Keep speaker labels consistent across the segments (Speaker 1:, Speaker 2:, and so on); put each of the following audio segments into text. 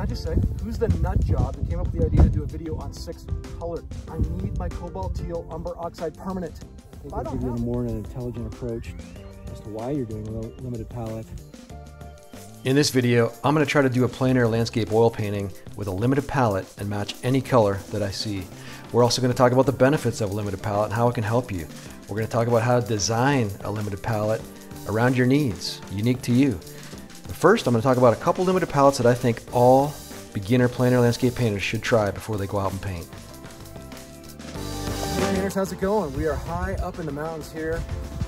Speaker 1: just say, who's the nut job that came up with the idea to do a video on 6 colors? I need my cobalt teal umber oxide permanent. I think give you more an intelligent approach as to why you're doing a limited palette.
Speaker 2: In this video, I'm going to try to do a plein air landscape oil painting with a limited palette and match any color that I see. We're also going to talk about the benefits of a limited palette and how it can help you. We're going to talk about how to design a limited palette around your needs, unique to you. But first, I'm going to talk about a couple limited palettes that I think all beginner plein air landscape painters should try before they go out and paint.
Speaker 1: Hey painters, how's it going? We are high up in the mountains here,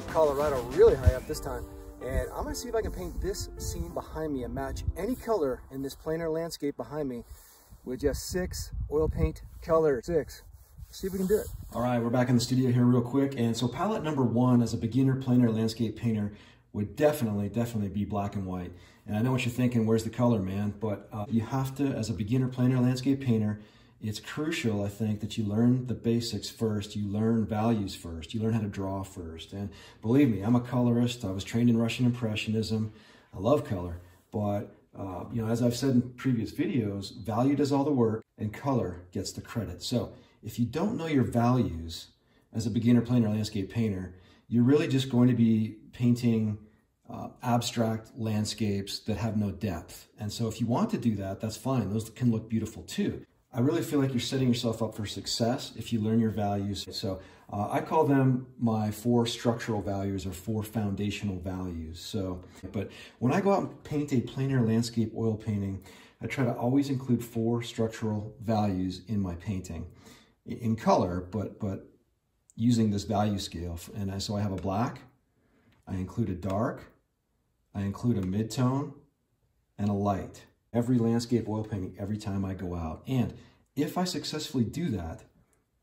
Speaker 1: Colorado, really high up this time. And I'm gonna see if I can paint this scene behind me and match any color in this plein air landscape behind me with just 6 oil paint colors. 6. Let's see if we can do it.
Speaker 2: All right, we're back in the studio here real quick. And so palette number 1 as a beginner plein air landscape painter would definitely be black and white. And I know what you're thinking, where's the color, man? But you have to, as a beginner plein air landscape painter, it's crucial, I think, that you learn the basics first. You learn values first. You learn how to draw first. And believe me, I'm a colorist. I was trained in Russian impressionism. I love color. But, you know, as I've said in previous videos, value does all the work and color gets the credit. So if you don't know your values as a beginner plein air landscape painter, you're really just going to be painting abstract landscapes that have no depth. And so if you want to do that, that's fine. Those can look beautiful too. I really feel like you're setting yourself up for success if you learn your values. So I call them my 4 structural values or 4 foundational values. So, but when I go out and paint a plein air landscape oil painting, I try to always include 4 structural values in my painting in color, but using this value scale. And so I have a black, I include a dark, I include a mid-tone, and a light. Every landscape oil painting every time I go out. And if I successfully do that,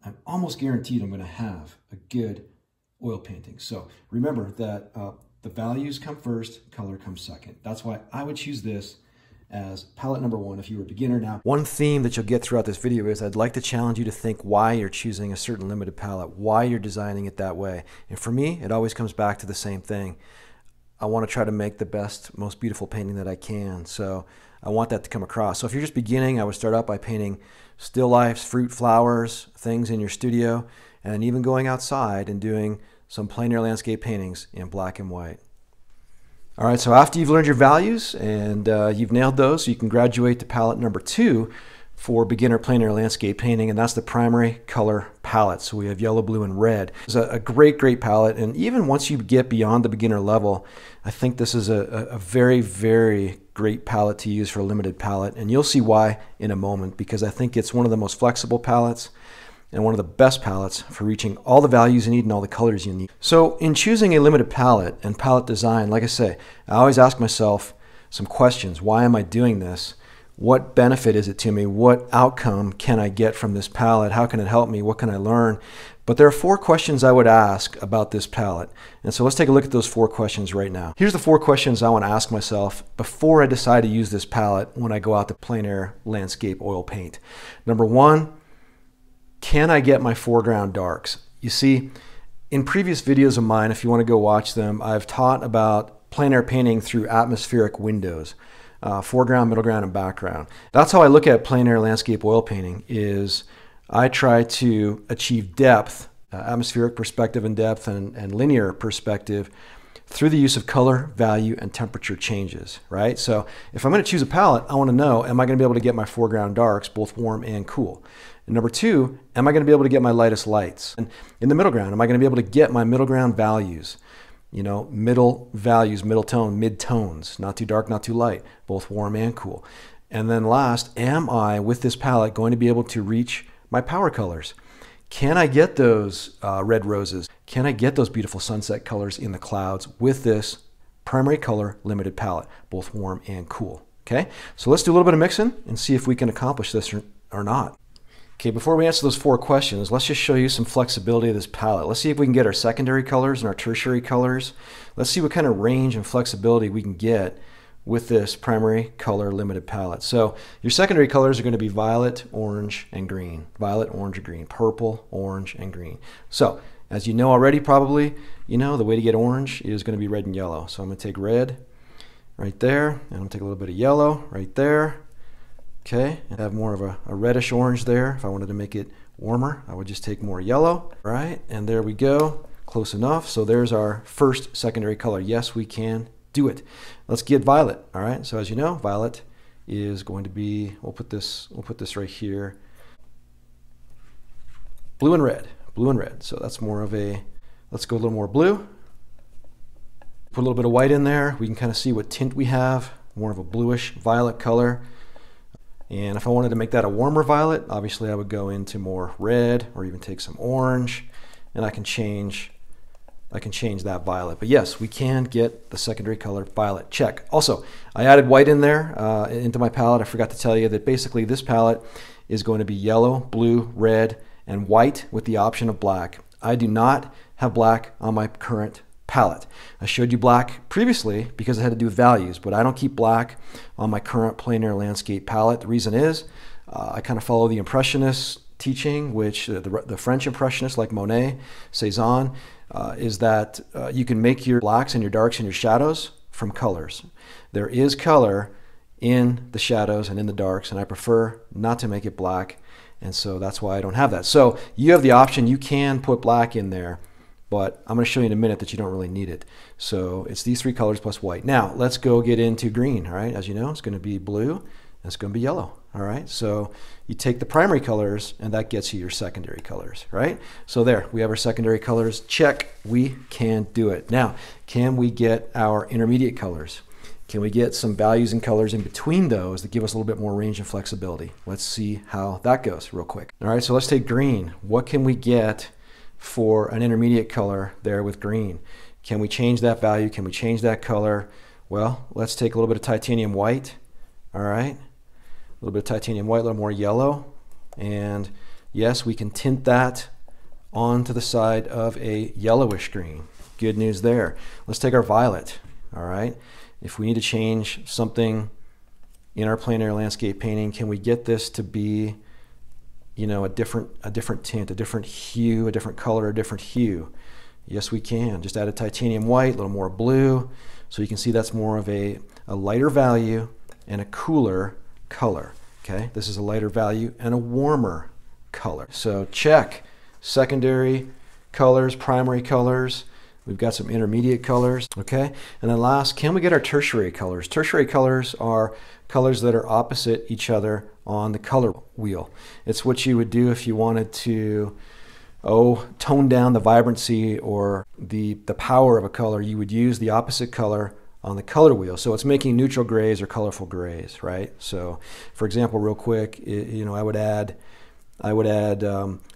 Speaker 2: I'm almost guaranteed I'm going to have a good oil painting. So remember that the values come first, color comes second. That's why I would choose this as palette number 1 if you were a beginner. Now, one theme that you'll get throughout this video is I'd like to challenge you to think why you're choosing a certain limited palette, why you're designing it that way. And for me, it always comes back to the same thing. I want to try to make the best, most beautiful painting that I can. So I want that to come across. So if you're just beginning, I would start out by painting still lifes, fruit, flowers, things in your studio, and even going outside and doing some plein air landscape paintings in black and white. All right, so after you've learned your values and you've nailed those, you can graduate to palette number 2 for beginner plein air landscape painting, and that's the primary color palette. So we have yellow, blue, and red. It's a great palette, and even once you get beyond the beginner level, I think this is a very great palette to use for a limited palette, and you'll see why in a moment, because I think it's one of the most flexible palettes and one of the best palettes for reaching all the values you need and all the colors you need. So in choosing a limited palette and palette design, like I say, I always ask myself some questions. Why am I doing this? What benefit is it to me? What outcome can I get from this palette? How can it help me? What can I learn? But there are 4 questions I would ask about this palette. And so let's take a look at those 4 questions right now. Here's the 4 questions I want to ask myself before I decide to use this palette when I go out to plein air landscape oil paint. Number 1, can I get my foreground darks? You see, in previous videos of mine, if you want to go watch them, I've taught about plein air painting through atmospheric windows. Foreground, middle ground, and background. That's how I look at plein air landscape oil painting. Is I try to achieve depth, atmospheric perspective and depth, and linear perspective through the use of color, value, and temperature changes, right? So if I'm going to choose a palette, I want to know, am I going to be able to get my foreground darks, both warm and cool? And number 2, am I going to be able to get my lightest lights? And in the middle ground, am I going to be able to get my middle ground values? You know, middle values, middle tone, mid tones, not too dark, not too light, both warm and cool. And then last, am I, with this palette, going to be able to reach my power colors? Can I get those red roses? Can I get those beautiful sunset colors in the clouds with this primary color limited palette, both warm and cool? Okay, so let's do a little bit of mixing and see if we can accomplish this or not. Okay, before we answer those 4 questions, let's just show you some flexibility of this palette. Let's see if we can get our secondary colors and our tertiary colors. Let's see what kind of range and flexibility we can get with this primary color limited palette. So your secondary colors are going to be violet, orange, and green. Violet, orange, and green. Purple, orange, and green. So as you know already probably, you know the way to get orange is going to be red and yellow. So I'm going to take red right there, and I'm going to take a little bit of yellow right there. Okay, and have more of a reddish orange there. If I wanted to make it warmer, I would just take more yellow, right? And there we go, close enough. So there's our first secondary color. Yes, we can do it. Let's get violet, all right? So as you know, violet is going to be, we'll put this right here. Blue and red, blue and red. So that's more of a, let's go a little more blue. Put a little bit of white in there. We can kind of see what tint we have, more of a bluish violet color. And if I wanted to make that a warmer violet, obviously I would go into more red or even take some orange, and I can change that violet. But yes, we can get the secondary color violet. Check. Also, I added white in there into my palette. I forgot to tell you that basically this palette is going to be yellow, blue, red, and white with the option of black. I do not have black on my current palette. I showed you black previously because it had to do with values, but I don't keep black on my current plein air landscape palette. The reason is I kind of follow the impressionist teaching, which the French impressionists like Monet, Cézanne, is that you can make your blacks and your darks and your shadows from colors. There is color in the shadows and in the darks, and I prefer not to make it black, and so that's why I don't have that. So you have the option, you can put black in there, but I'm going to show you in a minute that you don't really need it. So it's these three colors plus white. Now let's go get into green. All right, as you know, it's going to be blue and it's going to be yellow. All right, so you take the primary colors and that gets you your secondary colors, right? So there, we have our secondary colors. Check, we can do it. Now, can we get our intermediate colors? Can we get some values and colors in between those that give us a little bit more range and flexibility? Let's see how that goes real quick. All right, so let's take green. What can we get for an intermediate color there with green? Can we change that value? Can we change that color? Well, let's take a little bit of titanium white. All right, a little bit of titanium white, a little more yellow, and yes, we can tint that onto the side of a yellowish green. Good news there. Let's take our violet. All right, if we need to change something in our plein air landscape painting, can we get this to be, you know, a different tint, a different hue, a different color, a different hue? Yes, we can. Just add a titanium white, a little more blue, so you can see that's more of a lighter value and a cooler color. Okay, this is a lighter value and a warmer color. So check secondary colors, primary colors. We've got some intermediate colors. Okay, and then last, can we get our tertiary colors? Tertiary colors are colors that are opposite each other on the color wheel. It's what you would do if you wanted to tone down the vibrancy or the power of a color. You would use the opposite color on the color wheel. So it's making neutral grays or colorful grays, right? So for example, real quick, you know, I would add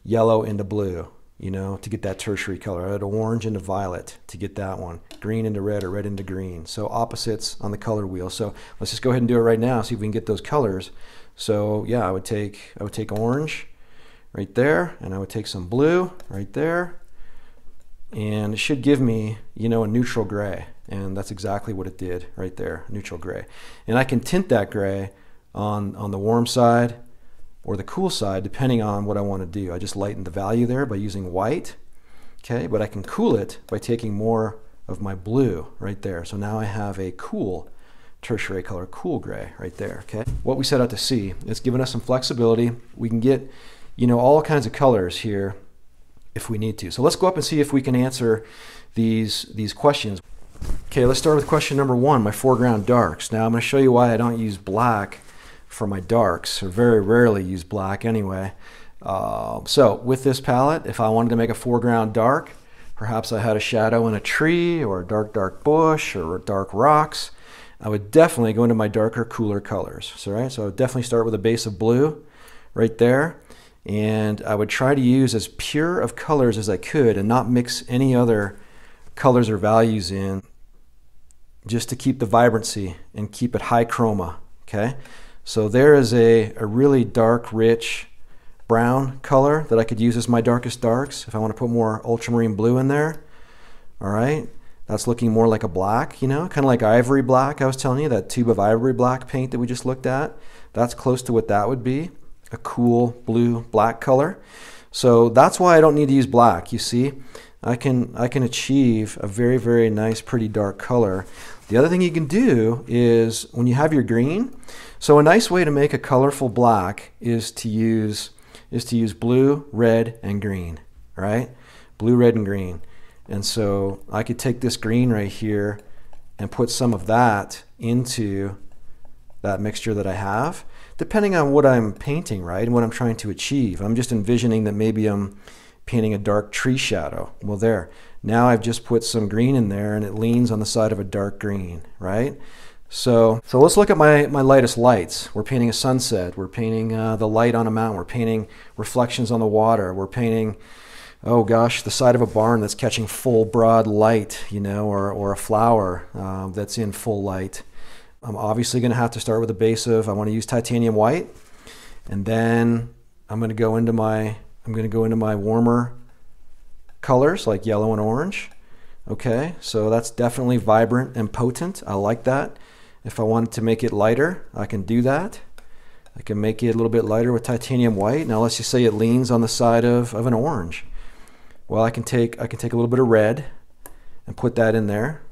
Speaker 2: yellow into blue, you know, to get that tertiary color. I add orange into violet to get that one, green into red or red into green. So opposites on the color wheel. So let's just go ahead and do it right now, see if we can get those colors. So yeah, I would take orange right there, and I would take some blue right there, and it should give me, you know, a neutral gray. And that's exactly what it did right there, neutral gray. And I can tint that gray on the warm side or the cool side, depending on what I want to do. I just lightened the value there by using white, okay? But I can cool it by taking more of my blue right there. So now I have a cool tertiary color, cool gray right there, okay? What we set out to see, it's given us some flexibility. We can get, you know, all kinds of colors here if we need to. So let's go up and see if we can answer these questions. Okay, let's start with question number one, my foreground darks. Now I'm going to show you why I don't use black for my darks, or very rarely use black anyway. So with this palette, if I wanted to make a foreground dark, perhaps I had a shadow in a tree or a dark bush or dark rocks, I would definitely go into my darker, cooler colors. So I would definitely start with a base of blue right there, and I would try to use as pure of colors as I could and not mix any other colors or values in, just to keep the vibrancy and keep it high chroma. Okay, so there is a really dark, rich brown color that I could use as my darkest darks if I want to put more ultramarine blue in there. All right, that's looking more like a black, you know, kind of like ivory black. I was telling you, that tube of ivory black paint that we just looked at, that's close to what that would be, a cool blue black color. So that's why I don't need to use black. You see, I can achieve a very, very nice, pretty dark color. The other thing you can do is when you have your green, so a nice way to make a colorful black is to use blue, red, and green, right? Blue, red, and green. And so I could take this green right here and put some of that into that mixture that I have, depending on what I'm painting, right, and what I'm trying to achieve. I'm just envisioning that maybe I'm painting a dark tree shadow. Well, there. Now I've just put some green in there and it leans on the side of a dark green, right? So let's look at my lightest lights. We're painting a sunset. We're painting the light on a mountain. We're painting reflections on the water. We're painting, oh gosh, the side of a barn that's catching full broad light, you know, or a flower that's in full light. I'm obviously going to have to start with a base of, I want to use titanium white, and then I'm going to go into my warmer colors like yellow and orange. Okay, so that's definitely vibrant and potent. I like that. If I wanted to make it lighter, I can do that. I can make it a little bit lighter with titanium white. Now let's just say it leans on the side of an orange. Well, I can take a little bit of red and put that in there.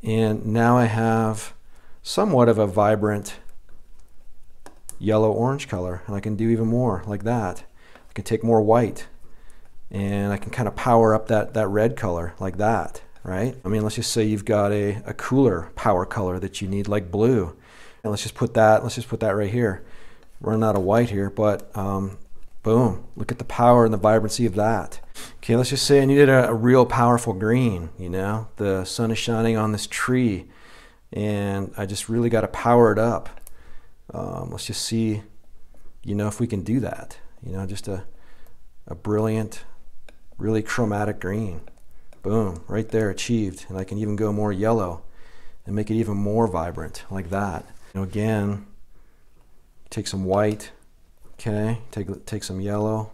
Speaker 2: And now I have somewhat of a vibrant yellow-orange color. And I can do even more like that. I can take more white and I can kind of power up that red color like that, right? I mean, let's just say you've got a cooler power color that you need, like blue. And let's just put that right here. Running out of white here, but boom, look at the power and the vibrancy of that. Okay, let's just say I needed a real powerful green, you know, the sun is shining on this tree and I just really got to power it up. Let's just see, you know, if we can do that, you know, just a brilliant, really chromatic green. Boom, right there, achieved. And I can even go more yellow and make it even more vibrant like that. You know, again, take some white, okay, take some yellow,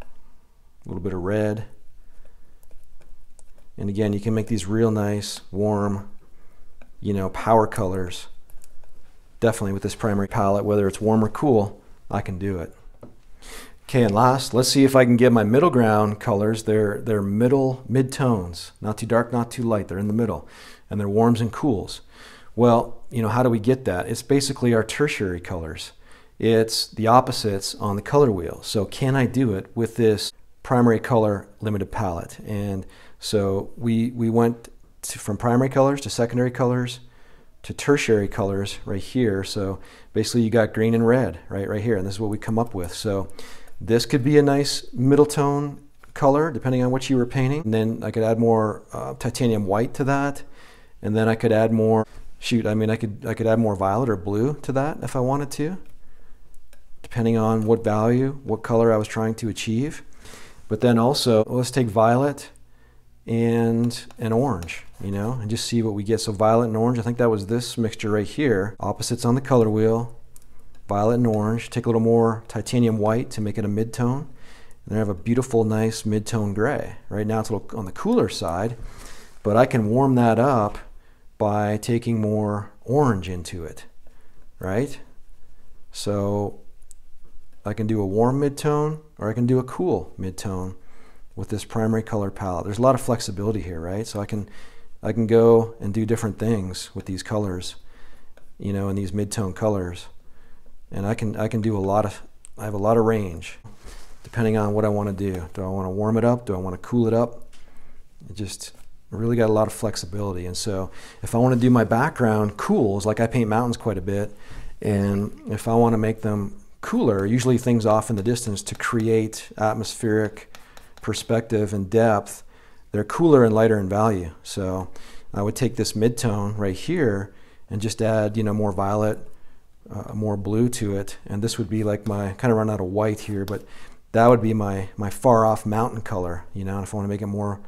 Speaker 2: a little bit of red. And again, you can make these real nice, warm, you know, power colors. Definitely with this primary palette, whether it's warm or cool, I can do it. Okay, and last, let's see if I can get my middle ground colors. They're mid-tones, not too dark, not too light. They're in the middle, and they're warms and cools. Well, you know, how do we get that? It's basically our tertiary colors. It's the opposites on the color wheel. So can I do it with this primary color limited palette? And so we went from primary colors to secondary colors to tertiary colors right here. So basically you got green and red right here, and this is what we come up with. So this could be a nice middle tone color depending on what you were painting. And then I could add more titanium white to that, and then I could add more, I could add more violet or blue to that if I wanted to, depending on what value, what color I was trying to achieve. But then also, let's take violet and orange, you know, and just see what we get. So violet and orange, I think that was this mixture right here. Opposites on the color wheel, violet and orange. Take a little more titanium white to make it a mid-tone. And then I have a beautiful, nice mid-tone gray. Right now it's a little on the cooler side, but I can warm that up by taking more orange into it, right? So I can do a warm mid-tone or I can do a cool mid-tone with this primary color palette. There's a lot of flexibility here, right? So I can go and do different things with these colors, you know, and these mid-tone colors. And I can do I have a lot of range depending on what I want to do. Do I want to warm it up? Do I want to cool it up? It just really got a lot of flexibility. And so if I want to do my background cools, like I paint mountains quite a bit, and if I want to make them cooler, usually things off in the distance to create atmospheric perspective and depth, they're cooler and lighter in value. So I would take this mid-tone right here and just add, you know, more violet, more blue to it, and this would be like my, kind of run out of white here, but that would be my far off mountain color, you know. And if I want to make it more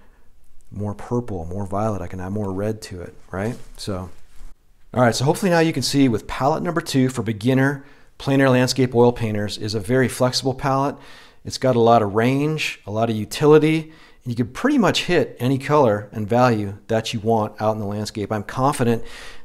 Speaker 2: purple, more violet, I can add more red to it, right? So all right, so hopefully now you can see with palette number 2 for beginner plein air landscape oil painters is a very flexible palette. It's got a lot of range, a lot of utility, and you can pretty much hit any color and value that you want out in the landscape. I'm confident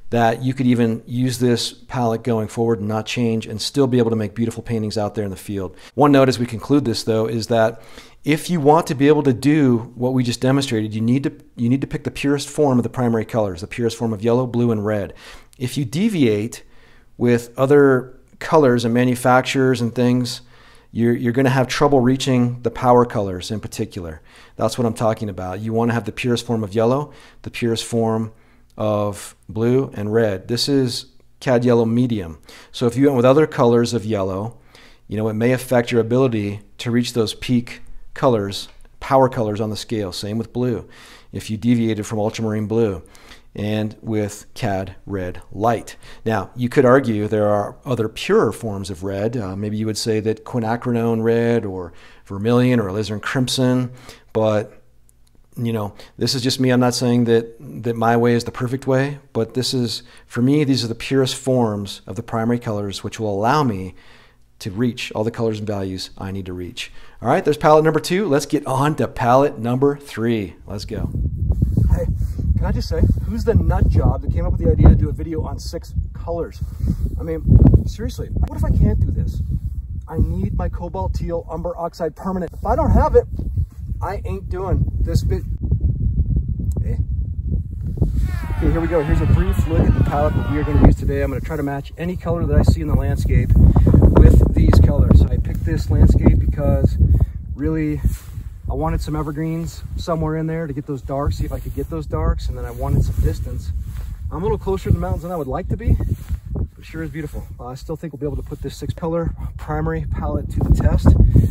Speaker 2: that you could even use this palette going forward and not change and still be able to make beautiful paintings out there in the field. One note as we conclude this though is that If you want to be able to do what we just demonstrated, you need to pick the purest form of the primary colors, the purest form of yellow, blue, and red. If you deviate with other colors and manufacturers and things, you're going to have trouble reaching the power colors in particular. That's what I'm talking about. You want to have the purest form of yellow, the purest form of blue, and red. This is cad yellow medium. So if you went with other colors of yellow, it may affect your ability to reach those peak colors, power colors on the scale. Same with blue. If you deviated from ultramarine blue, and with cad red light. Now, you could argue there are other purer forms of red. Maybe you would say that quinacridone red or vermilion or alizarin crimson, but this is just me. I'm not saying that my way is the perfect way, but this is, for me, these are the purest forms of the primary colors, which will allow me to reach all the colors and values I need to reach. All right, there's palette number 2. Let's get on to palette number 3. Let's go.
Speaker 1: Hey, can I just say, who's the nut job that came up with the idea to do a video on 6 colors? I mean, seriously, what if I can't do this? I need my cobalt teal umber oxide permanent. If I don't have it, I ain't doing this bit. Okay, here we go. Here's a brief look at the palette that we are going to use today. I'm going to try to match any color that I see in the landscape with these colors. I picked this landscape because really I wanted some evergreens somewhere in there to get those darks, see if I could get those darks, and then I wanted some distance. I'm a little closer to the mountains than I would like to be, but it sure is beautiful. I still think we'll be able to put this 6-color primary palette to the test.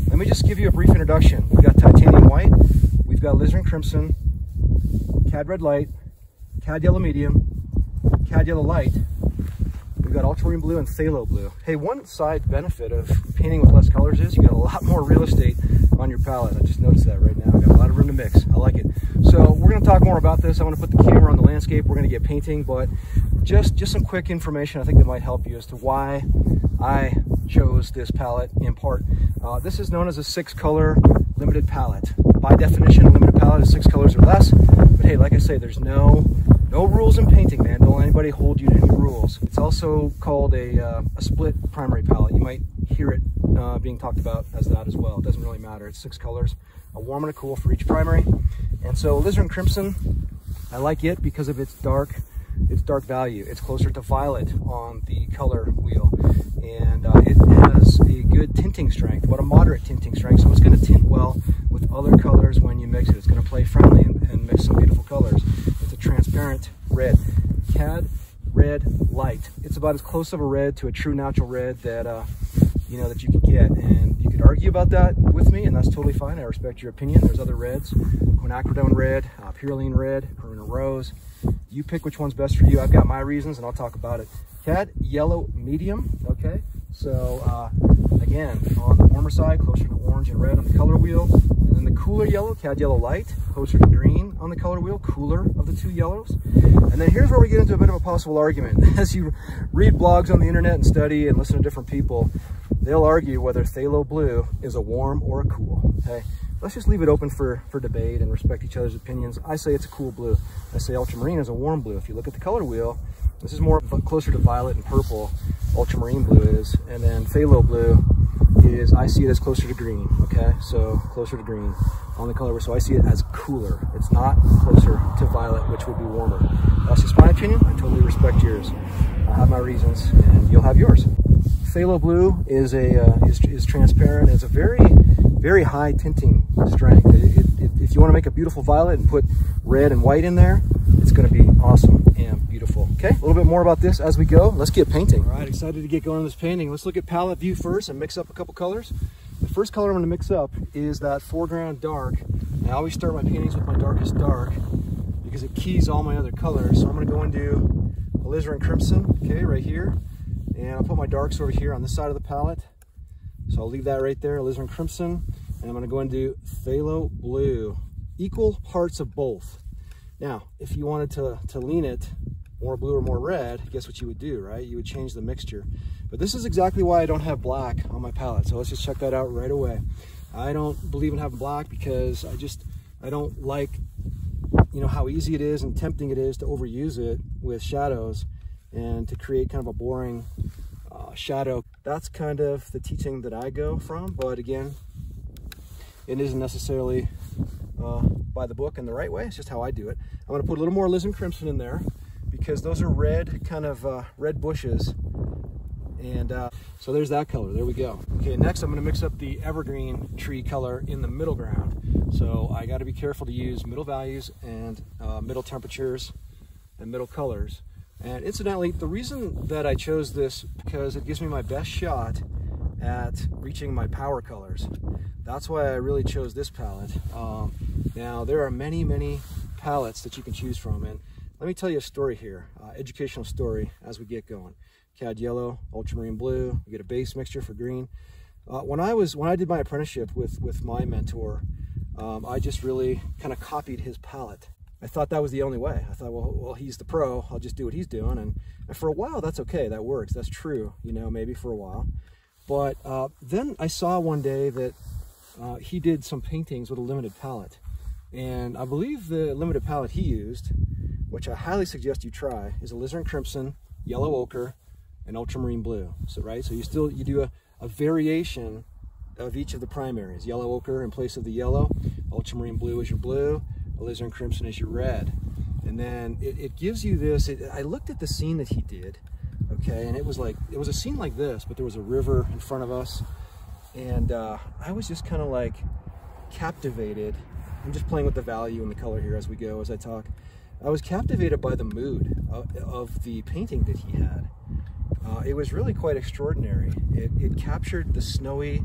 Speaker 1: Let me just give you a brief introduction. We've got titanium white, we've got alizarin crimson, cad red light, cad yellow medium, cad yellow light. We've got ultramarine blue and phthalo blue. Hey, one side benefit of painting with less colors is you got a lot more real estate on your palette. I just noticed that right now. I got a lot of room to mix. I like it. So we're going to talk more about this. I want to put the camera on the landscape. We're going to get painting, but just some quick information I think that might help you as to why I chose this palette in part. This is known as a 6-color limited palette. By definition, a limited palette is 6 colors or less. But hey, like I say, there's no rules in painting, man. Don't let anybody hold you to any rules. It's also called a split primary palette. You might hear it being talked about as that as well. It doesn't really matter. It's 6 colors, a warm and a cool for each primary. And so alizarin crimson, I like it because of its dark value. It's closer to violet on the color wheel, and it has a good tinting strength, but a moderate tinting strength, so it's going to tint well with other colors when you mix it. It's going to play friendly and mix some beautiful colors. It's a transparent red. Cad red light. It's about as close of a red to a true natural red that that you could get, and you could argue about that with me, and that's totally fine. I respect your opinion. There's other reds: quinacridone red, purulene red, Corona rose. You pick which one's best for you. I've got my reasons, and I'll talk about it. Cad yellow medium. Okay, so again, on the warmer side, closer to orange and red on the color wheel, and then the cooler yellow, cad yellow light, closer to green on the color wheel, cooler of the 2 yellows. And then here's where we get into a bit of a possible argument. As you read blogs on the internet and study and listen to different people, they'll argue whether phthalo blue is a warm or a cool. Okay, let's just leave it open for debate and respect each other's opinions. I say it's a cool blue. I say ultramarine is a warm blue. If you look at the color wheel, this is more closer to violet and purple. Ultramarine blue is, and then phthalo blue is, I see it as closer to green. Okay, so closer to green on the color wheel. So I see it as cooler. It's not closer to violet, which would be warmer. That's just my opinion. I totally respect yours. I have my reasons, and you'll have yours. Phthalo blue is transparent. It's a very high tinting strength. If you want to make a beautiful violet and put red and white in there, it's going to be awesome and beautiful. Okay, a little bit more about this as we go. Let's get painting. All right, excited to get going on this painting. Let's look at palette view first and mix up a couple colors. The first color I'm going to mix up is that foreground dark. I always start my paintings with my darkest dark because it keys all my other colors. So I'm going to go and do alizarin crimson, okay, right here. And I'll put my darks over here on this side of the palette. So I'll leave that right there, alizarin crimson. And I'm going to go and do phthalo blue. Equal parts of both. Now, if you wanted to lean it more blue or more red, guess what you would do, right? You would change the mixture. But this is exactly why I don't have black on my palette. So let's just check that out right away. I don't believe in having black because I don't like, how easy it is and tempting it is to overuse it with shadows and to create kind of a boring shadow. That's kind of the teaching that I go from. But again, it isn't necessarily by the book and the right way. It's just how I do it. I'm going to put a little more alizarin crimson in there because those are red, kind of red bushes. And so there's that color. There we go. Okay, next I'm going to mix up the evergreen tree color in the middle ground. So I got to be careful to use middle values and middle temperatures and middle colors. And incidentally, the reason that I chose this because it gives me my best shot at reaching my power colors. That's why I really chose this palette. Now there are many palettes that you can choose from, and let me tell you a story here, educational story as we get going. Cad yellow, ultramarine blue, you get a base mixture for green. When I did my apprenticeship with my mentor, I just really kind of copied his palette. I thought that was the only way. I thought, well, he's the pro, I'll just do what he's doing. And for a while, that's okay, that works, that's true, you know, maybe for a while. But then I saw one day that he did some paintings with a limited palette. And I believe the limited palette he used, which I highly suggest you try, is alizarin crimson, yellow ochre, and ultramarine blue. So right, so you do a variation of each of the primaries. Yellow ochre in place of the yellow, ultramarine blue is your blue, alizarin crimson is your red. And then it gives you this, I looked at the scene that he did, okay, and it was a scene like this, but there was a river in front of us, and I was just kind of like captivated. I'm just playing with the value and the color here as we go, as I talk. I was captivated by the mood of the painting that he had. It was really quite extraordinary. It captured the snowy,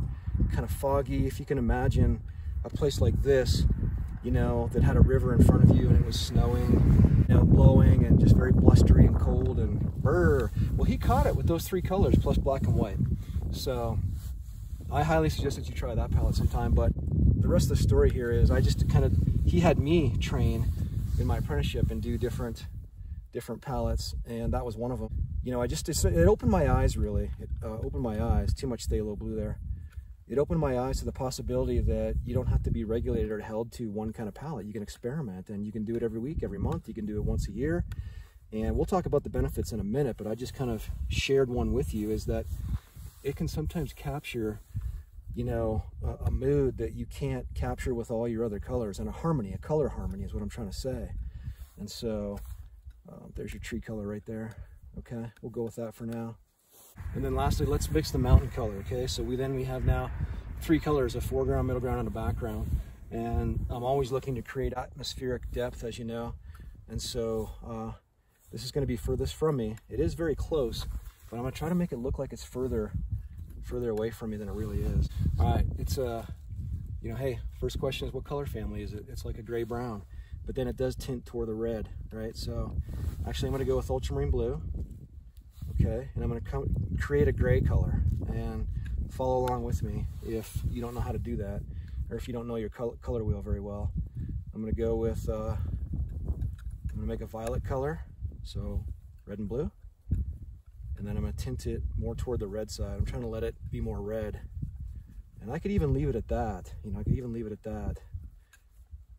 Speaker 1: kind of foggy, if you can imagine a place like this, you know, that had a river in front of you and it was snowing, you know, blowing and just very blustery and cold and brr. Well, he caught it with those three colors plus black and white. So I highly suggest that you try that palette sometime. But the rest of the story here is he had me train in my apprenticeship and do different palettes, and that was one of them. You know, it opened my eyes, really. It opened my eyes. Too much phthalo blue there. It opened my eyes to the possibility that you don't have to be regulated or held to one kind of palette. You can experiment, and you can do it every week, every month. You can do it once a year. And we'll talk about the benefits in a minute, but I just kind of shared one with you, is that it can sometimes capture, you know, a mood that you can't capture with all your other colors, and a harmony, a color harmony is what I'm trying to say. And so there's your tree color right there. Okay, we'll go with that for now. And then lastly, let's mix the mountain color. Okay, so we have now three colors: a foreground, middle ground, and a background. And I'm always looking to create atmospheric depth, as you know. And so this is going to be furthest from me. It is very close, but I'm going to try to make it look like it's further away from me than it really is. All right, it's you know, hey, first question is, what color family is it? It's like a gray brown, but then it does tint toward the red, right? So actually I'm going to go with ultramarine blue. Okay, and I'm going to create a gray color, and follow along with me if you don't know how to do that, or if you don't know your color wheel very well. I'm going to go with, I'm going to make a violet color, so red and blue, and then I'm going to tint it more toward the red side. I'm trying to let it be more red, and I could even leave it at that. You know, I could even leave it at that.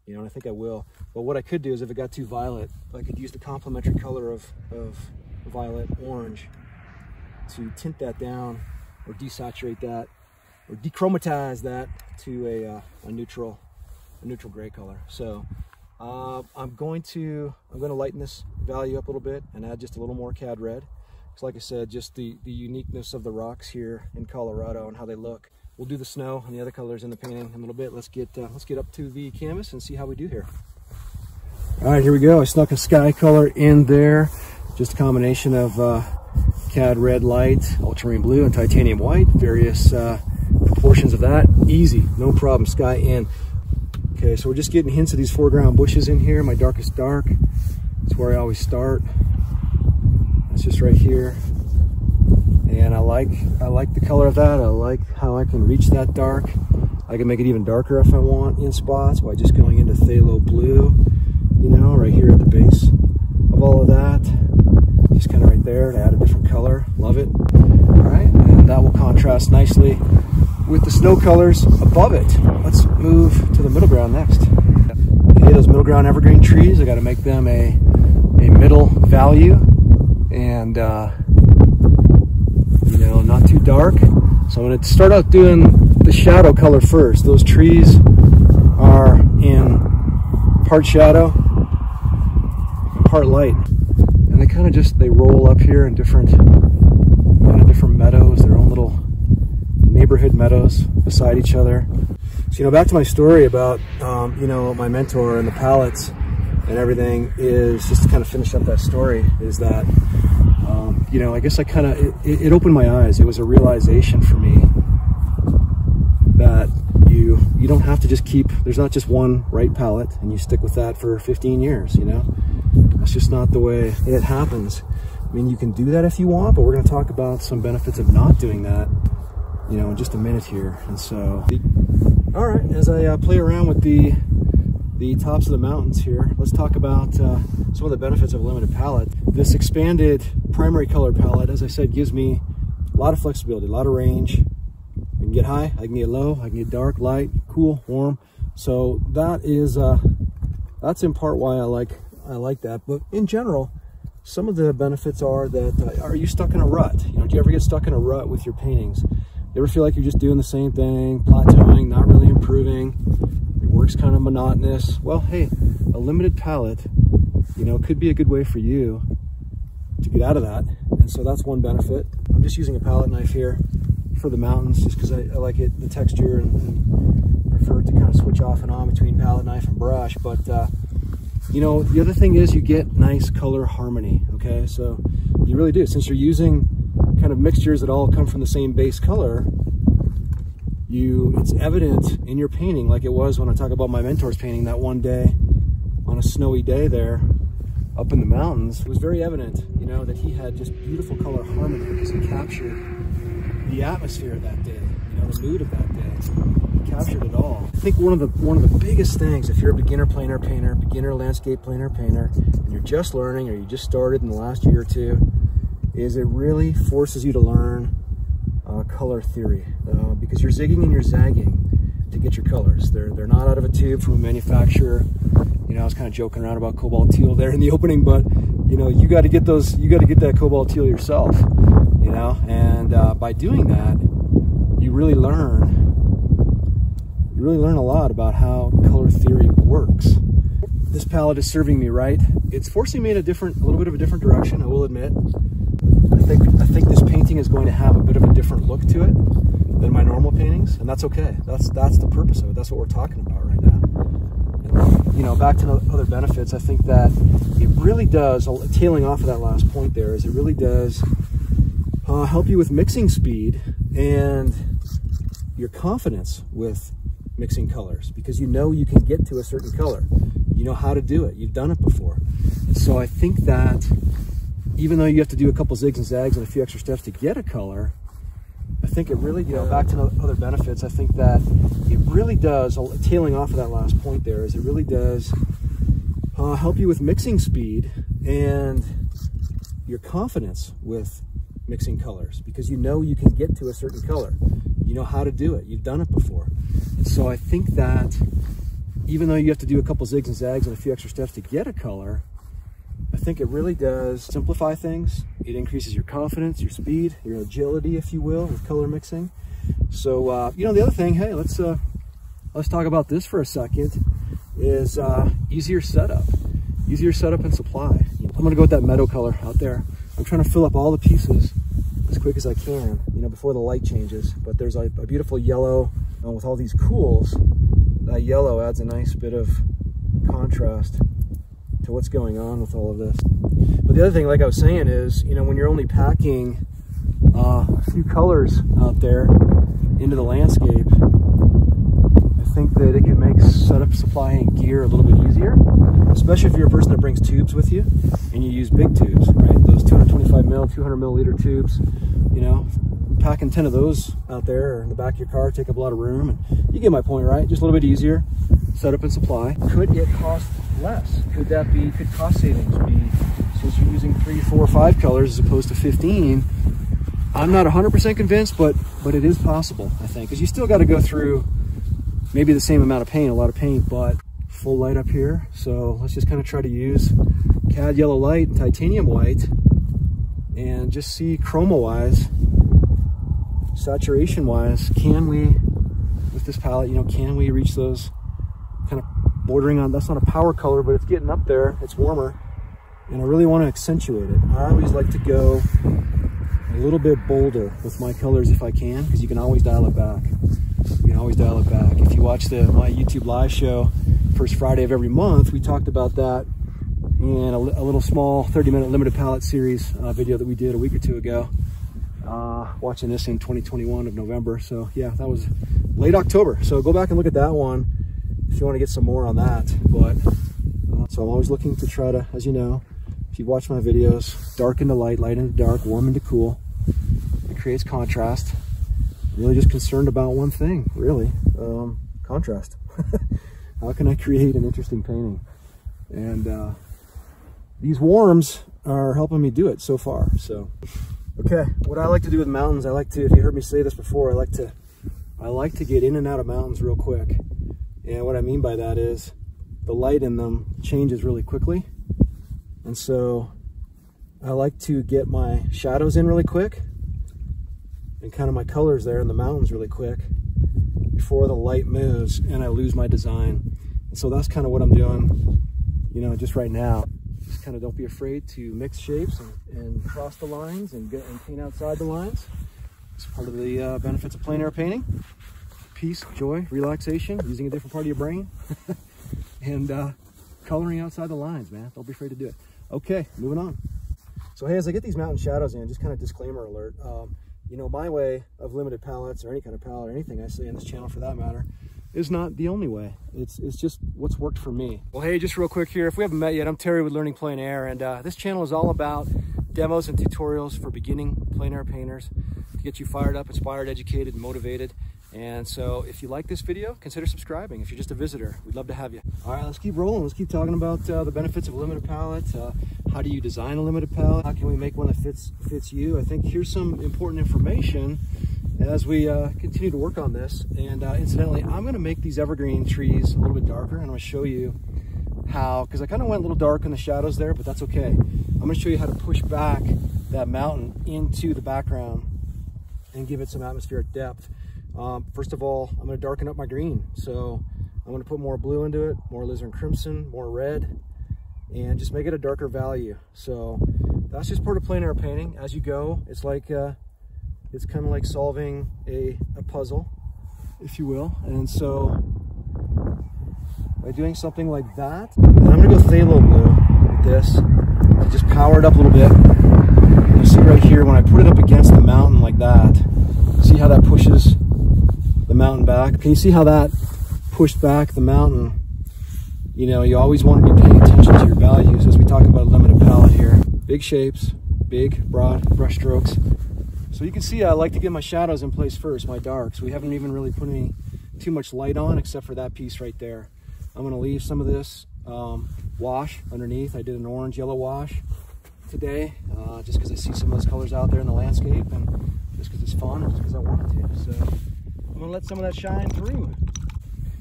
Speaker 1: You know, and I think I will. But what I could do is, if it got too violet, I could use the complementary color of violet orange to tint that down, or desaturate that, or dechromatize that to a neutral gray color. So I'm going to lighten this value up a little bit and add just a little more cad red. So like I said, just the uniqueness of the rocks here in Colorado and how they look. We'll do the snow and the other colors in the painting in a little bit. Let's get up to the canvas and see how we do here. All right, here we go. I snuck a sky color in there. Just a combination of cad red light, ultramarine blue, and titanium white. Various proportions of that. Easy, no problem. Sky in. Okay, so we're just getting hints of these foreground bushes in here. My darkest dark. That's where I always start. That's just right here. And I like the color of that. I like how I can reach that dark. I can make it even darker if I want in spots by just going into phthalo blue, you know, right here at the base of all of that. Just kind of right there to add a different color. Love it. All right, and that will contrast nicely with the snow colors above it. Let's move to the middle ground next. Okay, those middle ground evergreen trees, I got to make them a middle value, and you know, not too dark. So I'm going to start out doing the shadow color first. Those trees in part shadow, part light. And they kind of just, they roll up here in different meadows, their own little neighborhood meadows beside each other. So, you know, back to my story about, you know, my mentor and the palettes and everything, is just to kind of finish up that story, is that, you know, I guess I kind of, it opened my eyes. It was a realization for me that you don't have to just keep, there's not just one right palette and you stick with that for 15 years, you know? That's just not the way it happens. I mean, you can do that if you want, but we're going to talk about some benefits of not doing that, you know, in just a minute here. And so, all right, as I play around with the tops of the mountains here, let's talk about some of the benefits of a limited palette. This expanded primary color palette, as I said, gives me a lot of flexibility, a lot of range. I can get high, I can get low, I can get dark, light, cool, warm. So that is that's in part why I like that. But in general, some of the benefits are that are you stuck in a rut? You know, do you ever get stuck in a rut with your paintings? You ever feel like you're just doing the same thing, plateauing, not really improving? Your work's kind of monotonous. Well, hey, a limited palette, you know, could be a good way for you to get out of that. And so that's one benefit. I'm just using a palette knife here for the mountains just because I like it, the texture, and prefer to kind of switch off and on between palette knife and brush. But you know, the other thing is you get nice color harmony, okay? So you really do. Since you're using kind of mixtures that all come from the same base color, it's evident in your painting, like it was when I talk about my mentor's painting that one day on a snowy day there up in the mountains. It was very evident, you know, that he had just beautiful color harmony because he captured the atmosphere of that day, you know, the mood of that day. He captured it all. I think one of the biggest things, if you're a beginner plein air painter, beginner landscape plein air painter, and you're just learning or you just started in the last year or two, is it really forces you to learn color theory, because you're zigging and you're zagging to get your colors. They're not out of a tube from a manufacturer. You know, I was kind of joking around about cobalt teal there in the opening, but you know, you got to get that cobalt teal yourself, you know, and by doing that, you really learn a lot about how color theory works. This palette is serving me right. It's forcing me in a little bit of a different direction, I will admit. I think this painting is going to have a bit of a different look to it than my normal paintings, and that's okay. That's the purpose of it. That's what we're talking about right now. And, you know, back to the other benefits, I think that it really does, tailing off of that last point there, is it really does help you with mixing speed and your confidence with mixing colors, because you know you can get to a certain color. You know how to do it. You've done it before. And so I think that even though you have to do a couple zigs and zags and a few extra steps to get a color, I think it really, you know, back to the other benefits, I think that it really does, tailing off of that last point there, is it really does help you with mixing speed and your confidence with mixing colors, because you know you can get to a certain color. You know how to do it. You've done it before. And so I think that even though you have to do a couple zigs and zags and a few extra steps to get a color, I think it really does simplify things. It increases your confidence, your speed, your agility, if you will, with color mixing. So, you know, the other thing, hey, let's talk about this for a second, is easier setup and supply. I'm gonna go with that meadow color out there. I'm trying to fill up all the pieces as quick as I can, you know, before the light changes. But there's a beautiful yellow with all these cools. That yellow adds a nice bit of contrast to what's going on with all of this. But the other thing, like I was saying, is, you know, when you're only packing a few colors out there into the landscape, I think that it can make setup, supply, and gear a little bit easier, especially if you're a person that brings tubes with you and you use big tubes, right? Those 225 mil, 200 milliliter tubes, you know, packing 10 of those out there or in the back of your car take up a lot of room, and you get my point, right? Just a little bit easier setup and supply. Could it cost less? Could cost savings be, since you're using 3, 4, 5 colors as opposed to 15? I'm not 100% convinced, but it is possible, I think, because you still got to go through maybe the same amount of paint, a lot of paint, but full light up here. So let's just kind of try to use cad yellow light and titanium white and just see chroma wise, saturation wise, can we, with this palette, you know, can we reach those kind of bordering on, that's not a power color, but it's getting up there, it's warmer, and I really want to accentuate it. I always like to go a little bit bolder with my colors if I can, because you can always dial it back. You can always dial it back. If you watch my YouTube live show, first Friday of every month, we talked about that in a little small 30-minute limited palette series video that we did a week or two ago. Watching this in 2021 of November. So yeah, that was late October. So go back and look at that one if you want to get some more on that. But so I'm always looking to try to, as you know, if you've watched my videos, dark into light, light into dark, warm into cool. It creates contrast. I'm really just concerned about one thing, really, contrast. How can I create an interesting painting? And these warms are helping me do it so far. So, okay, what I like to do with mountains, I like to, if you heard me say this before, I like to get in and out of mountains real quick. And what I mean by that is the light in them changes really quickly. And so I like to get my shadows in really quick and kind of my colors there in the mountains really quick before the light moves and I lose my design. And so that's kind of what I'm doing, you know, just right now. Just kind of don't be afraid to mix shapes and cross the lines and paint outside the lines. It's part of the benefits of plein air painting. Peace, joy, relaxation, using a different part of your brain, and coloring outside the lines, man. Don't be afraid to do it. Okay, moving on. So hey, as I get these mountain shadows in, just kind of disclaimer alert. You know, my way of limited palettes, or any kind of palette, or anything I say in this channel for that matter, is not the only way. It's just what's worked for me. Well, hey, just real quick here, if we haven't met yet, I'm Terry with Learning Plein Air, and this channel is all about demos and tutorials for beginning plein air painters to get you fired up, inspired, educated, and motivated. And so if you like this video, consider subscribing. If you're just a visitor, we'd love to have you. All right, let's keep rolling. Let's keep talking about the benefits of a limited palette. How do you design a limited palette? How can we make one that fits you? I think here's some important information as we continue to work on this. And incidentally, I'm going to make these evergreen trees a little bit darker, and I'm going to show you how, because I kind of went a little dark in the shadows there, but that's okay. I'm going to show you how to push back that mountain into the background and give it some atmospheric depth. First of all, I'm going to darken up my green. So I'm going to put more blue into it, more alizarin crimson, more red, and just make it a darker value. So that's just part of plein air painting. As you go, it's like it's kind of like solving a puzzle, if you will. And so by doing something like that, I'm going to go phthalo blue with this to just power it up a little bit. You'll see right here when I put it up against the mountain like that, see how that pushes the mountain back. Can you see how that pushed back the mountain? You know, you always want to be paying attention to your values as we talk about a limited palette here. Big shapes, big, broad brush strokes. So you can see I like to get my shadows in place first, my darks. We haven't even really put too much light on except for that piece right there. I'm going to leave some of this wash underneath. I did an orange yellow wash today just because I see some of those colors out there in the landscape, and just because it's fun, and just because I wanted to. So I'm going to let some of that shine through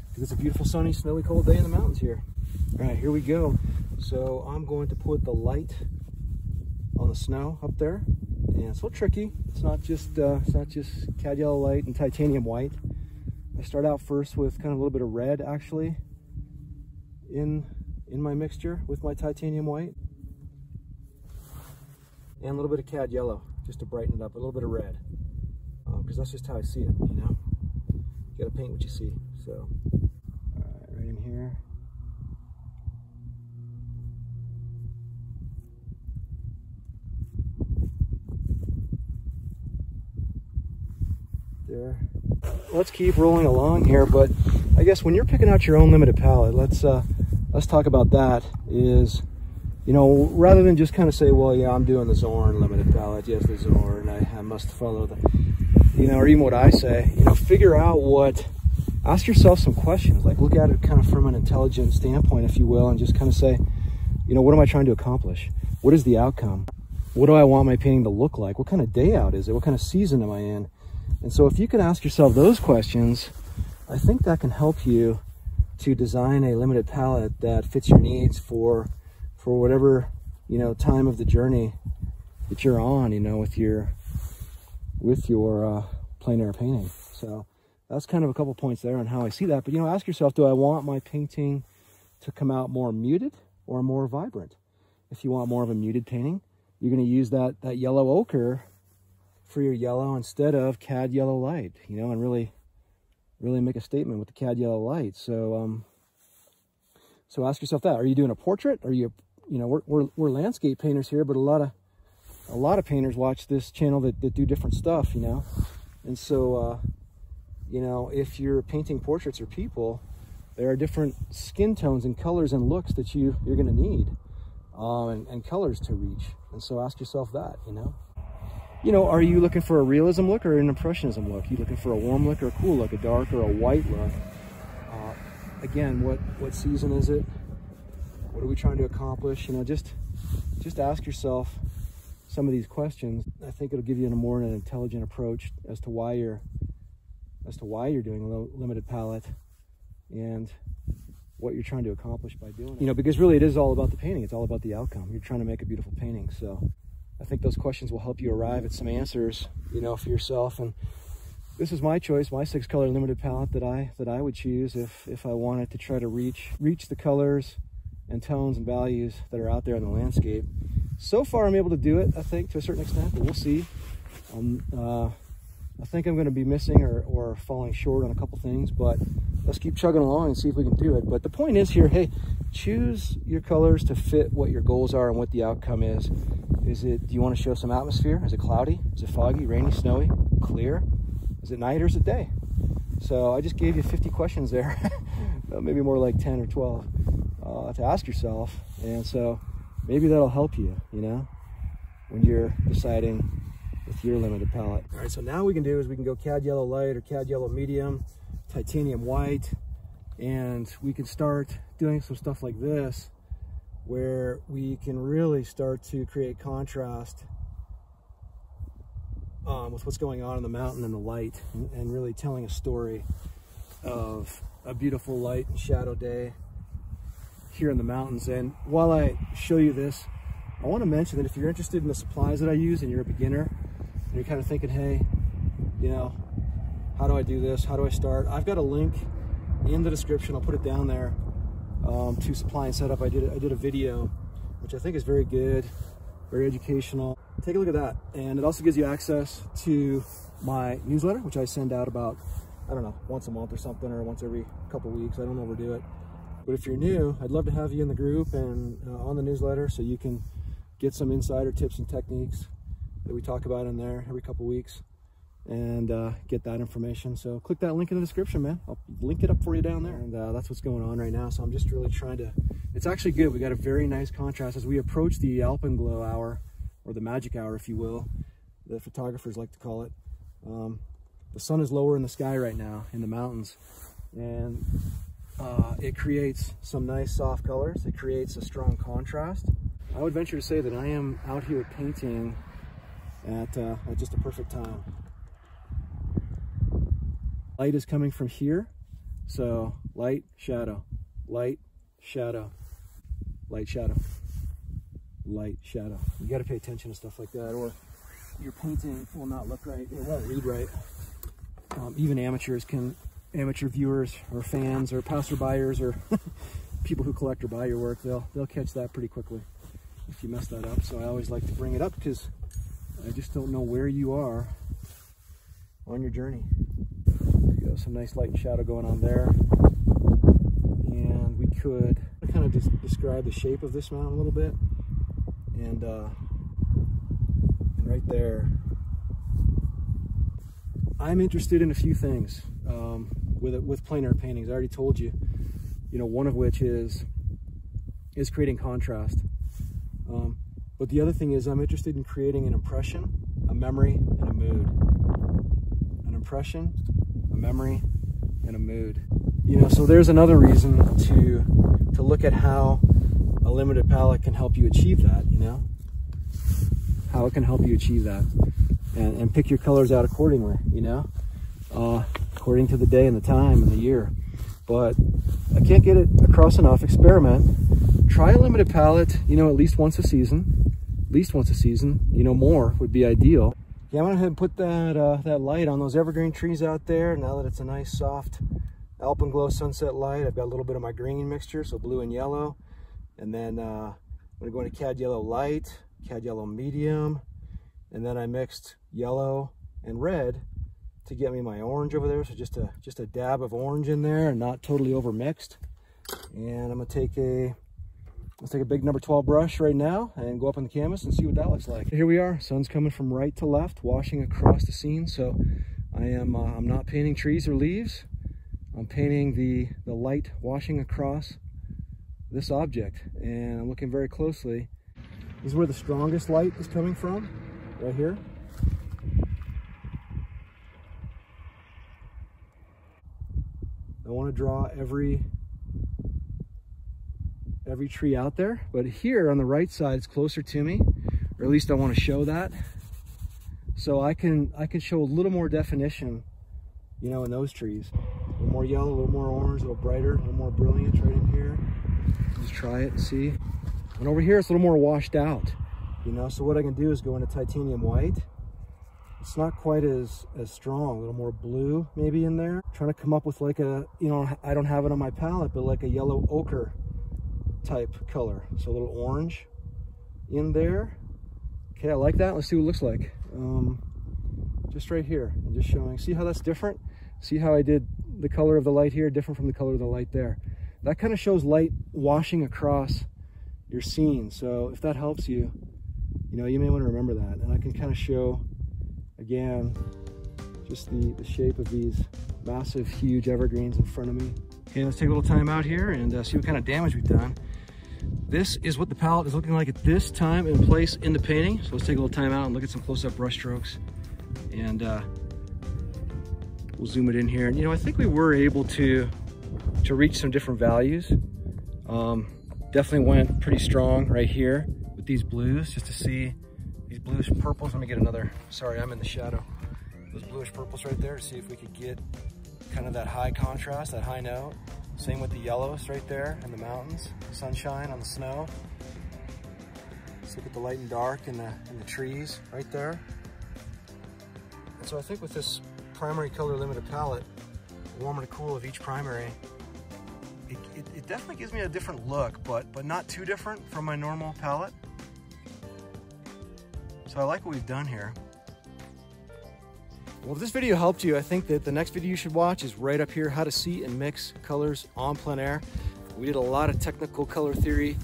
Speaker 1: because it's a beautiful sunny snowy cold day in the mountains here. All right, here we go. So I'm going to put the light on the snow up there, and it's a little tricky. It's not just cad yellow light and titanium white. I start out first with kind of a little bit of red actually in my mixture with my titanium white, and a little bit of cad yellow just to brighten it up, a little bit of red, because that's just how I see it, you know. You gotta paint what you see. So, all right, right in here. There. Let's keep rolling along here, but I guess when you're picking out your own limited palette, let's talk about that. Is, you know, rather than just kind of say, well, yeah, I'm doing the Zorn limited palette, yes, the Zorn, I must follow the, you know, or even what I say, you know, figure out ask yourself some questions, like look at it kind of from an intelligent standpoint, if you will, and just kind of say, you know, what am I trying to accomplish? What is the outcome? What do I want my painting to look like? What kind of day out is it? What kind of season am I in? And so if you can ask yourself those questions, I think that can help you to design a limited palette that fits your needs for whatever, you know, time of the journey that you're on, you know, with your plein air painting. So that's kind of a couple points there on how I see that. But, you know, ask yourself, do I want my painting to come out more muted or more vibrant. If you want more of a muted painting, you're going to use that yellow ochre for your yellow instead of cad yellow light, you know, and really make a statement with the cad yellow light. So so ask yourself that. Are you doing a portrait? Are you, you know, we're landscape painters here, but a lot of painters watch this channel that do different stuff, you know. And so you know, if you're painting portraits or people, there are different skin tones and colors and looks that you're going to need, and colors to reach. And so ask yourself that, you know. You know, are you looking for a realism look or an impressionism look? Are you looking for a warm look or a cool look, a dark or a white look? Again, what season is it? What are we trying to accomplish? You know, just ask yourself some of these questions. I think it'll give you a more intelligent approach as to why you're doing a limited palette and what you're trying to accomplish by doing it. You know, because really it is all about the painting. It's all about the outcome. You're trying to make a beautiful painting. So I think those questions will help you arrive at some answers, you know, for yourself. And this is my choice, my 6-color limited palette that I would choose if I wanted to try to reach the colors and tones and values that are out there in the landscape. So far I'm able to do it, I think, to a certain extent, but we'll see. I think I'm going to be missing or falling short on a couple things, but let's keep chugging along and see if we can do it. But the point is here, hey, choose your colors to fit what your goals are and what the outcome is. Do you want to show some atmosphere? Is it cloudy? Is it foggy, rainy, snowy, clear? Is it night or is it day? So I just gave you 50 questions there, maybe more like 10 or 12 to ask yourself. And so maybe that'll help you, you know, when you're deciding with your limited palette. All right, so now we can go cad yellow light or cad yellow medium, titanium white, and we can start doing some stuff like this where we can really start to create contrast with what's going on in the mountain and the light, and really telling a story of a beautiful light and shadow day here in the mountains. And while I show you this, I want to mention that if you're interested in the supplies that I use and you're a beginner and you're kind of thinking, hey, you know, how do I do this? How do I start? I've got a link in the description. I'll put it down there to supply and setup. I did a video, which I think is very good, very educational. Take a look at that. And it also gives you access to my newsletter, which I send out about, I don't know, once a month or something, or once every couple weeks. I don't overdo it. But if you're new, I'd love to have you in the group and on the newsletter so you can get some insider tips and techniques that we talk about in there every couple weeks, and get that information. So click that link in the description, man. I'll link it up for you down there. And that's what's going on right now. So I'm just really trying to, it's actually good. We got a very nice contrast as we approach the alpenglow hour, or the magic hour, if you will, the photographers like to call it. The sun is lower in the sky right now in the mountains, and it creates some nice soft colors. It creates a strong contrast. I would venture to say that I am out here painting at just a perfect time. Light is coming from here, so light, shadow, light, shadow, light, shadow, light, shadow. You got to pay attention to stuff like that, or your painting will not look right. It won't read right. Even amateur viewers or fans or passerbyers or people who collect or buy your work, they'll catch that pretty quickly if you mess that up. So I always like to bring it up because I just don't know where you are on your journey. You got some nice light and shadow going on there, and we could kind of just describe the shape of this mountain a little bit, and right there, I'm interested in a few things with plein air paintings. I already told you, one of which is creating contrast. But the other thing is I'm interested in creating an impression, a memory, and a mood. An impression, a memory, and a mood. So there's another reason to look at how a limited palette can help you achieve that, how it can help you achieve that, and pick your colors out accordingly, according to the day and the time and the year. But I can't get it across enough. Experiment. Try a limited palette, at least once a season. At least once a season. More would be ideal. Yeah, I'm gonna go ahead and put that light on those evergreen trees out there. Now that it's a nice, soft, Alpenglow Sunset Light. I've got a little bit of my green mixture, so blue and yellow. And then I'm gonna go into Cad Yellow Light, Cad Yellow Medium, and then I mixed yellow and red to get me my orange over there. So just a dab of orange in there and not totally over mixed. And I'm gonna take let's take a big number 12 brush right now and go up on the canvas and see what that looks like. Here we are, sun's coming from right to left, washing across the scene. So I'm not painting trees or leaves. I'm painting the light washing across this object, and I'm looking very closely. This is where the strongest light is coming from, right here. I want to draw every tree out there, but here on the right side it's closer to me, or at least I want to show that, so I can show a little more definition, you know, in those trees. A little more yellow, a little more orange, a little brighter, a little more brilliance right in here. Just try it and see. And over here it's a little more washed out, you know, so what I can do is go into titanium white. It's not quite as strong, a little more blue maybe in there. I'm trying to come up with like a, you know, I don't have it on my palette, but like a yellow ochre type color. So a little orange in there. Okay, I like that. Let's see what it looks like. Just right here, I'm just showing. See how that's different? See how I did the color of the light here different from the color of the light there. That kind of shows light washing across your scene. So if that helps you, you know, you may want to remember that. And I can kind of show again just the shape of these massive, huge evergreens in front of me. Okay, let's take a little time out here and see what kind of damage we've done. This is what the palette is looking like at this time and place in the painting. So let's take a little time out and look at some close-up brush strokes, and we'll zoom it in here. And you know, I think we were able to reach some different values. Definitely went pretty strong right here with these blues, just to see these bluish purples. Let me get another, sorry, I'm in the shadow. Those bluish purples right there, to see if we could get kind of that high contrast, that high note. Same with the yellows right there in the mountains, sunshine on the snow. Let's look at the light and dark in the trees right there. And so I think with this primary color limited palette, warm and cool of each primary, it definitely gives me a different look, but not too different from my normal palette. So I like what we've done here. Well, if this video helped you, I think that the next video you should watch is right up here, how to see and mix colors on plein air. We did a lot of technical color theory,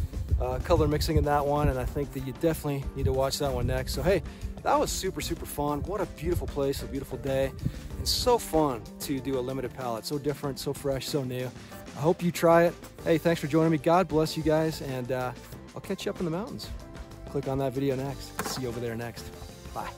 Speaker 1: color mixing in that one, and I think that you definitely need to watch that one next. So hey, that was super, super fun. What a beautiful place, a beautiful day, and so fun to do a limited palette. So different, so fresh, so new. I hope you try it. Hey, thanks for joining me. God bless you guys, and I'll catch you up in the mountains. Click on that video next. See you over there next. Bye.